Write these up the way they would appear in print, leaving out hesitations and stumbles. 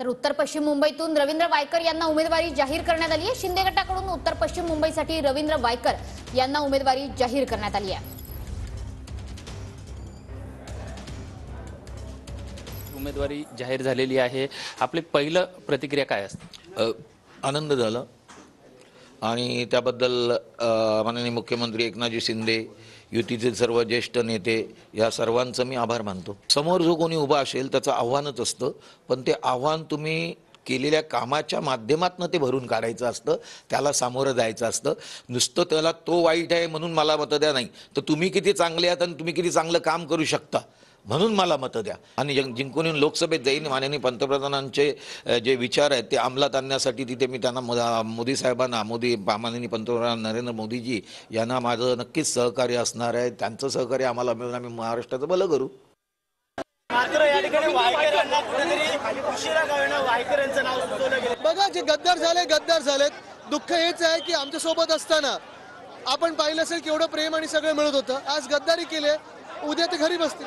तर उत्तर पश्चिम मुंबईतून रवींद्र वायकर यांना उमेदवारी जाहीर करण्यात आली आहे। शिंदे गटाकडून उत्तर पश्चिम मुंबईसाठी रवींद्र वायकर यांना उमेदवारी जाहीर करण्यात आली आहे। उमेदवारी जाहीर झालेली आहे। आपली पहिलं प्रतिक्रिया काय असते? आनंद झाला आणि त्याबद्दल माननीय मुख्यमंत्री एकनाथजी शिंदे, युतीचे सर्व ज्येष्ठ नेते या सर्वांचं मी आभार मानतो। समोर जो कोणी उभा असेल त्याचं आव्हानच असतं, पण ते आव्हान तुम्ही केलेल्या कामाच्या माध्यमातून ते भरून काढायचं असतं, त्याला सामोरं जायचं असतं। नुसतं त्याला तो वाईट आहे म्हणून मला मत द्या नाही, तर तुम्ही किती चांगले आहात आणि तुम्ही किती चांगलं काम करू शकता म्हणून मला मत द्या। आणि जिंकून येऊन लोकसभेत जाईन। माननीय पंतप्रधानांचे जे विचार आहेत ते अंमलात आणण्यासाठी तिथे मी त्यांना मोदी साहेबांना माननीय पंतप्रधान नरेंद्र मोदीजी यांना माझं नक्कीच सहकार्य असणार आहे। त्यांचं सहकार्य आम्हाला मिळून आम्ही महाराष्ट्राचं भलं करू। मात्र या ठिकाणी वायकरांना कुठेतरी उशिरा कळणं वायकरांचं नाव सुचवलं गेलं। बघा, जे गद्दार झालेत, दुःख हेच आहे की आमच्या सोबत असताना आपण पाहिलं असेल केवढं प्रेम आणि सगळं मिळत होतं। आज गद्दारी केले, उद्या ते घरी बसतील।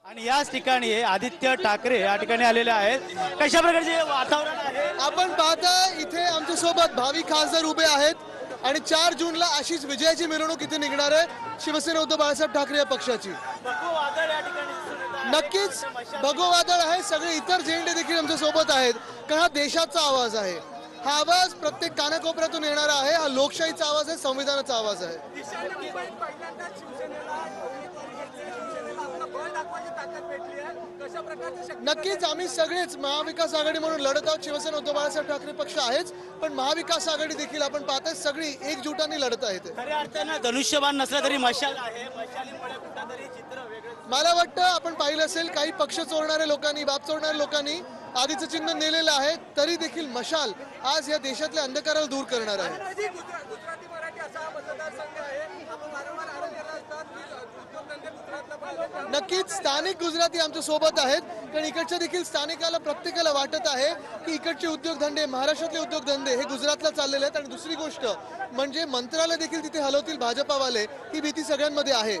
आणि याच ठिकाणी आदित्य ठाकरे या ठिकाणी आलेले आहेत। कशा प्रकारचे वातावरण आहे? आपण पाहता इथे आमच्या सोबत भावी खासदार उभे आहेत आणि 4 जूनला अशीच विजयाची मिरवणूक इथे निघणार आहे शिवसेना उद्धव बाळासाहेब ठाकरे या पक्षाची। भगवा वादळ या ठिकाणी दिसून येत आहे। नक्कीच भगवा वादळ आहे। सगळे इतर झेंडे देखील आमच्या सोबत आहेत, कारण हा देशाचा आवाज आहे। हा आवाज प्रत्येक कानाकोपऱ्यातून येणारा आहे। हा लोकशाहीचा आवाज आहे, संविधानाचा आवाज आहे। नक्कीच आम्ही सगळेच महाविकास आघाडी म्हणून लढत आहोत। शिवसेना उद्धव बाळासाहेब ठाकरे पक्ष आहेच, पण महाविकास आघाडी देखील आपण पाहताय सगळी एकजुटाने लढत आहेत। खऱ्या अर्थानं धनुष्यबाण नसला तरी मशाल आहे। मशालीमुळे कुठेतरी चित्र वेगळं। मला वाटतं आपण पाहिलं असेल काही पक्ष चोरणाऱ्या लोकांनी, बाप चोरणाऱ्या लोकांनी आधीचं चिन्ह नेलेलं आहे, तरी देखील मशाल आज या देशातल्या अंधकाराला दूर करणार आहे। नक्कीच स्थानिक गुजराती आमच्या सोबत आहेत, कारण इकडच्या देखील स्थानिकाला प्रत्येकाला वाटत आहे की इकडचे उद्योगधंदे, महाराष्ट्रातले उद्योगधंदे हे गुजरातला चाललेले आहेत। आणि दुसरी गोष्ट म्हणजे मंत्रालय देखील तिथे हलवतील भाजपावाले, ही भीती सगळ्यांमध्ये आहे।